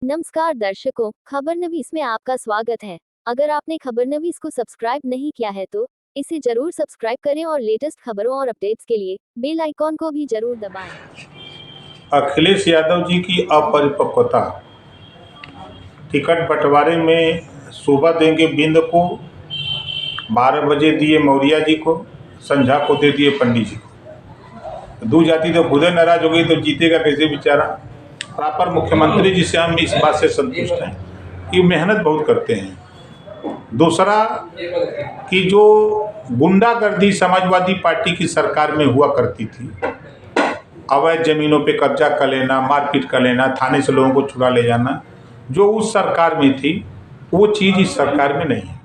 नमस्कार दर्शकों, खबरनवीस में आपका स्वागत है। अगर आपने खबरनवीस को सब्सक्राइब नहीं किया है तो इसे जरूर सब्सक्राइब करें और लेटेस्ट खबरों और अपडेट्स के लिए बेल आइकॉन को भी जरूर दबाएं। अखिलेश यादव जी की अपरिपक्वता। टिकट बंटवारे में सुबह देंगे बिंद को, 12 बजे दिए मौर्या जी को, संझा को दे दिए पंडित जी को। दू जाती तो खुद नाराज हो गई तो जीतेगा कैसे बेचारा। प्रॉपर मुख्यमंत्री जी से हम इस बात से संतुष्ट हैं कि मेहनत बहुत करते हैं। दूसरा कि जो गुंडागर्दी समाजवादी पार्टी की सरकार में हुआ करती थी, अवैध जमीनों पे कब्जा कर लेना, मारपीट कर लेना, थाने से लोगों को छुड़ा ले जाना, जो उस सरकार में थी वो चीज़ इस सरकार में नहीं है।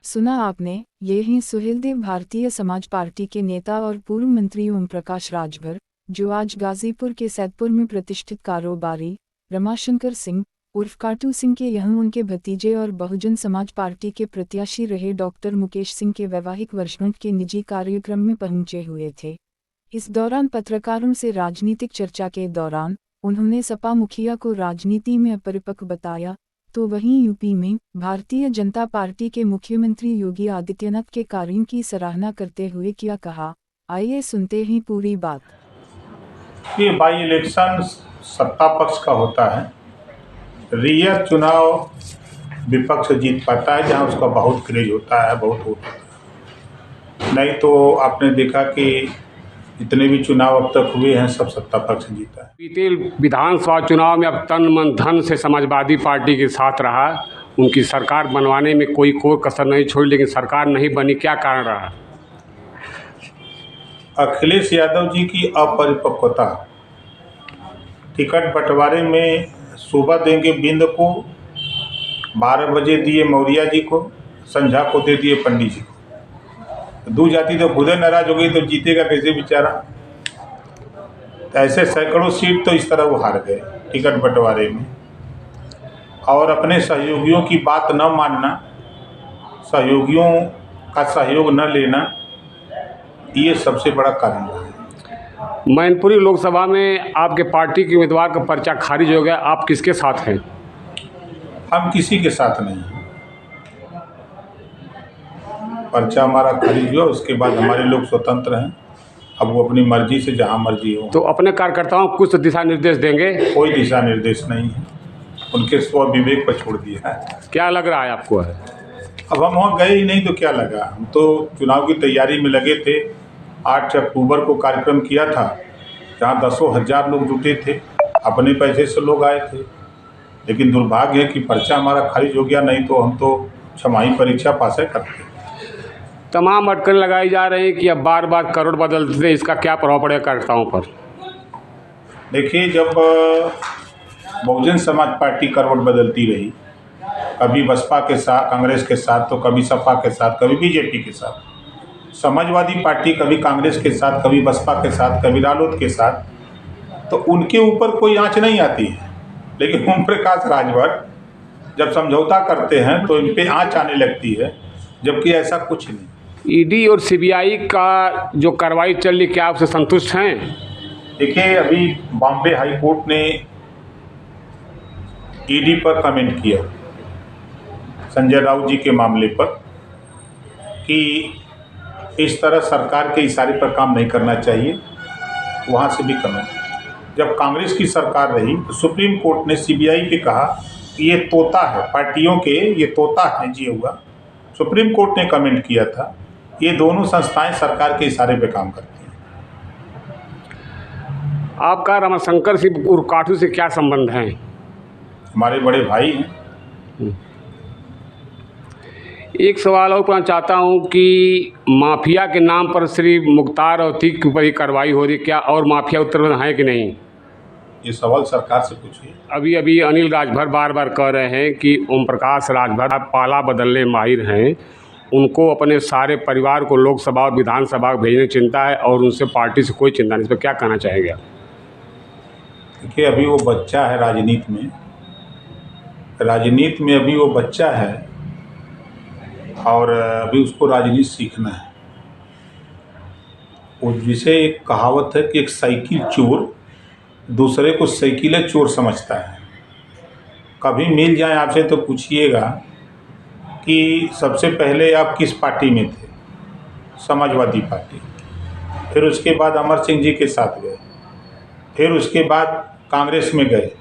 सुना आपने, ये ही सुहेलदेव भारतीय समाज पार्टी के नेता और पूर्व मंत्री ओम प्रकाश राजभर, जो आज गाजीपुर के सैदपुर में प्रतिष्ठित कारोबारी रमाशंकर सिंह उर्फ काटू सिंह के यहाँ उनके भतीजे और बहुजन समाज पार्टी के प्रत्याशी रहे डॉक्टर मुकेश सिंह के वैवाहिक वर्षगांठ के निजी कार्यक्रम में पहुंचे हुए थे। इस दौरान पत्रकारों से राजनीतिक चर्चा के दौरान उन्होंने सपा मुखिया को राजनीति में अपरिपक्व बताया, तो वहीं यूपी में भारतीय जनता पार्टी के मुख्यमंत्री योगी आदित्यनाथ के कार्यों की सराहना करते हुए क्या कहा, आइए सुनते हैं पूरी बात। ये बाई इलेक्शन सत्ता पक्ष का होता है, रियल चुनाव विपक्ष जीत पाता है जहां उसका बहुत क्रेज होता है, बहुत वोट होता है। नहीं तो आपने देखा कि जितने भी चुनाव अब तक हुए हैं सब सत्ता पक्ष जीता है। बीते विधानसभा चुनाव में अब तन मन धन से समाजवादी पार्टी के साथ रहा, उनकी सरकार बनवाने में कोई कसर नहीं छोड़ी, लेकिन सरकार नहीं बनी, क्या कारण रहा? अखिलेश यादव जी की अपरिपक्वता। टिकट बंटवारे में सुबह देंगे बिंद को, 12 बजे दिए मौर्या जी को, संझा को दे दिए पंडित जी को। दू जाती तो खुद नाराज हो गई तो जीतेगा कैसे बेचारा। तो ऐसे सैकड़ों सीट तो इस तरह वो हार गए टिकट बंटवारे में। और अपने सहयोगियों की बात न मानना, सहयोगियों का सहयोग न लेना, ये सबसे बड़ा कारण रहा है। मैनपुरी लोकसभा में आपके पार्टी के उम्मीदवार का पर्चा खारिज हो गया, आप किसके साथ हैं? हम किसी के साथ नहीं हैं। पर्चा हमारा खारिज हुआ, उसके बाद हमारे लोग स्वतंत्र हैं। अब वो अपनी मर्जी से जहाँ मर्जी हो। तो अपने कार्यकर्ताओं को कुछ दिशा निर्देश देंगे? कोई दिशा निर्देश नहीं है, उनके स्व विवेक पर छोड़ दिया है। क्या लग रहा है आपको? अब हम वहाँ गए ही नहीं तो क्या लगा। हम तो चुनाव की तैयारी में लगे थे। 8 अक्टूबर को कार्यक्रम किया था जहाँ दसों हजार लोग जुटे थे, अपने पैसे से लोग आए थे। लेकिन दुर्भाग्य है कि पर्चा हमारा खारिज हो गया, नहीं तो हम तो छमाही परीक्षा पास करते। तमाम अटकलें लगाई जा रही हैं कि अब बार बार करोड़ बदलते, इसका क्या प्रभाव पड़ेगा कार्यकर्ताओं पर? देखिए, जब बहुजन समाज पार्टी करवट बदलती रही, कभी बसपा के साथ, कांग्रेस के साथ, तो कभी सपा के साथ, कभी बीजेपी के साथ, समाजवादी पार्टी कभी कांग्रेस के साथ, कभी बसपा के साथ, कभी रालोद के साथ, तो उनके ऊपर कोई आंच नहीं आती है। लेकिन ओम प्रकाश राजभर जब समझौता करते हैं तो इन पे आंच आने लगती है, जबकि ऐसा कुछ नहीं। ईडी और सीबीआई का जो कार्रवाई चल रही, क्या आपसे संतुष्ट हैं? देखिए, अभी बॉम्बे हाई कोर्ट ने ईडी पर कमेंट किया संजय राउत जी के मामले पर कि इस तरह सरकार के इशारे पर काम नहीं करना चाहिए। वहाँ से भी कमेंट। जब कांग्रेस की सरकार रही तो सुप्रीम कोर्ट ने सीबीआई पे कहा कि ये तोता है, पार्टियों के ये तोता है जी हुआ। सुप्रीम कोर्ट ने कमेंट किया था। ये दोनों संस्थाएं सरकार के इशारे पे काम करती हैं। आपका रमाशंकर सिंह उर्फ काटू से क्या संबंध है? हमारे बड़े भाई हैं। एक सवाल और पूछना चाहता हूं कि माफिया के नाम पर श्री मुख्तार अतीक के ऊपर ही कार्रवाई हो रही, क्या और माफिया उत्तर में है कि नहीं? ये सवाल सरकार से पूछिए। अभी अभी अनिल राजभर बार बार कह रहे हैं कि ओम प्रकाश राजभर पाला बदलने माहिर हैं, उनको अपने सारे परिवार को लोकसभा और विधानसभा भेजने की चिंता है और उनसे पार्टी से कोई चिंता नहीं। इस पर क्या कहना चाहेंगे आप? देखिए, अभी वो बच्चा है राजनीति में अभी वो बच्चा है और अभी उसको राजनीति सीखना है। वो जिसे एक कहावत है कि एक साइकिल चोर दूसरे को साइकिलें चोर समझता है। कभी मिल जाए आपसे तो पूछिएगा कि सबसे पहले आप किस पार्टी में थे। समाजवादी पार्टी, फिर उसके बाद अमर सिंह जी के साथ गए, फिर उसके बाद कांग्रेस में गए,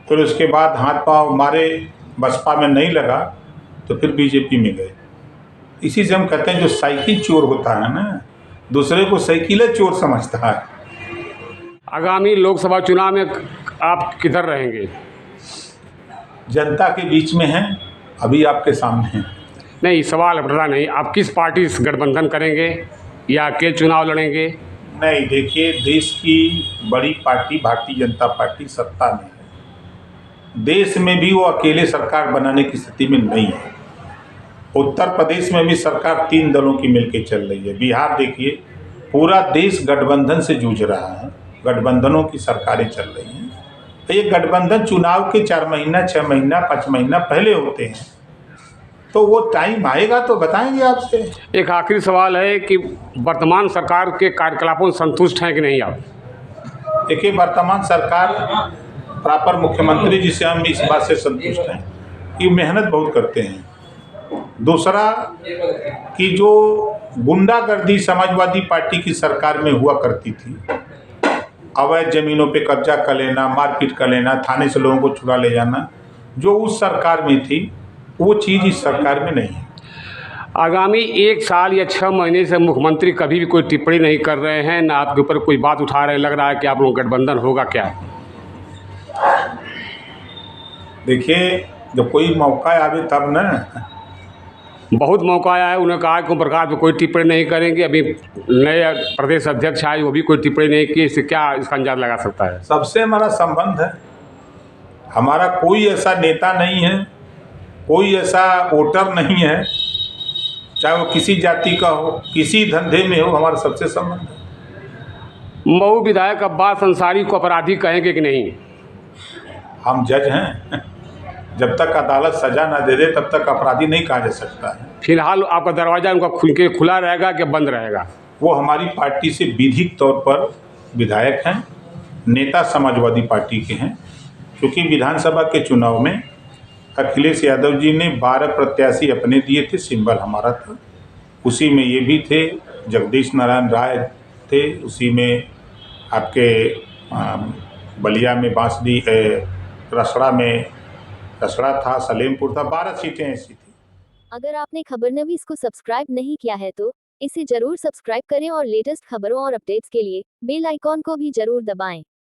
फिर उसके बाद हाथ पांव मारे, बसपा में नहीं लगा तो फिर बीजेपी में गए। इसी से हम कहते हैं जो साइकिल चोर होता है ना, दूसरे को साइकिल चोर समझता है। आगामी लोकसभा चुनाव में आप किधर रहेंगे? जनता के बीच में हैं, अभी आपके सामने हैं। नहीं, सवाल अपना नहीं, आप किस पार्टी से गठबंधन करेंगे या अकेले चुनाव लड़ेंगे? नहीं, देखिए, देश की बड़ी पार्टी भारतीय जनता पार्टी सत्ता में है। देश में भी वो अकेले सरकार बनाने की स्थिति में नहीं है। उत्तर प्रदेश में भी सरकार 3 दलों की मिलकर चल रही है। बिहार देखिए, पूरा देश गठबंधन से जूझ रहा है, गठबंधनों की सरकारें चल रही हैं। तो ये गठबंधन चुनाव के 4 महीना, 6 महीना, 5 महीना पहले होते हैं, तो वो टाइम आएगा तो बताएंगे आपसे। एक आखिरी सवाल है कि वर्तमान सरकार के कार्यकलापों से संतुष्ट हैं कि नहीं आप? देखिए, वर्तमान सरकार प्रॉपर मुख्यमंत्री जी से हम इस बात से संतुष्ट हैं कि मेहनत बहुत करते हैं। दूसरा कि जो गुंडागर्दी समाजवादी पार्टी की सरकार में हुआ करती थी, अवैध जमीनों पे कब्जा कर लेना, मारपीट कर लेना, थाने से लोगों को छुड़ा ले जाना, जो उस सरकार में थी वो चीज़ इस सरकार में नहीं है। आगामी 1 साल या 6 महीने से मुख्यमंत्री कभी भी कोई टिप्पणी नहीं कर रहे हैं, ना आपके ऊपर कोई बात उठा रहे हैं। लग रहा है कि आप लोग गठबंधन होगा क्या? देखिए, जब कोई मौका आवे तब ना। बहुत मौका आया है, उन्होंने कहा कि ओम प्रकाश पे कोई टिप्पणी नहीं करेंगे। अभी नए प्रदेश अध्यक्ष आए, वो भी कोई टिप्पणी नहीं की। इससे क्या इसका अंदाजा लगा सकता है? सबसे हमारा संबंध है, हमारा कोई ऐसा नेता नहीं है, कोई ऐसा वोटर नहीं है, चाहे वो किसी जाति का हो, किसी धंधे में हो, हमारा सबसे संबंध है। मऊ विधायक अब्बास अंसारी को अपराधी कहेंगे कि नहीं? हम जज हैं, जब तक अदालत सजा ना दे दे तब तक अपराधी नहीं कहा जा सकता है। फिलहाल आपका दरवाज़ा उनका खुला रहेगा कि बंद रहेगा? वो हमारी पार्टी से विधिक तौर पर विधायक हैं, नेता समाजवादी पार्टी के हैं। क्योंकि विधानसभा के चुनाव में अखिलेश यादव जी ने 12 प्रत्याशी अपने दिए थे, सिंबल हमारा था। उसी में ये भी थे, जगदीश नारायण राय थे, उसी में आपके बलिया में बांसडी, रसड़ा था, सलेमपुर था, 12 सीटें ऐसी थी। अगर आपने खबरनवीस को सब्सक्राइब नहीं किया है तो इसे जरूर सब्सक्राइब करें और लेटेस्ट खबरों और अपडेट्स के लिए बेल आइकॉन को भी जरूर दबाएं।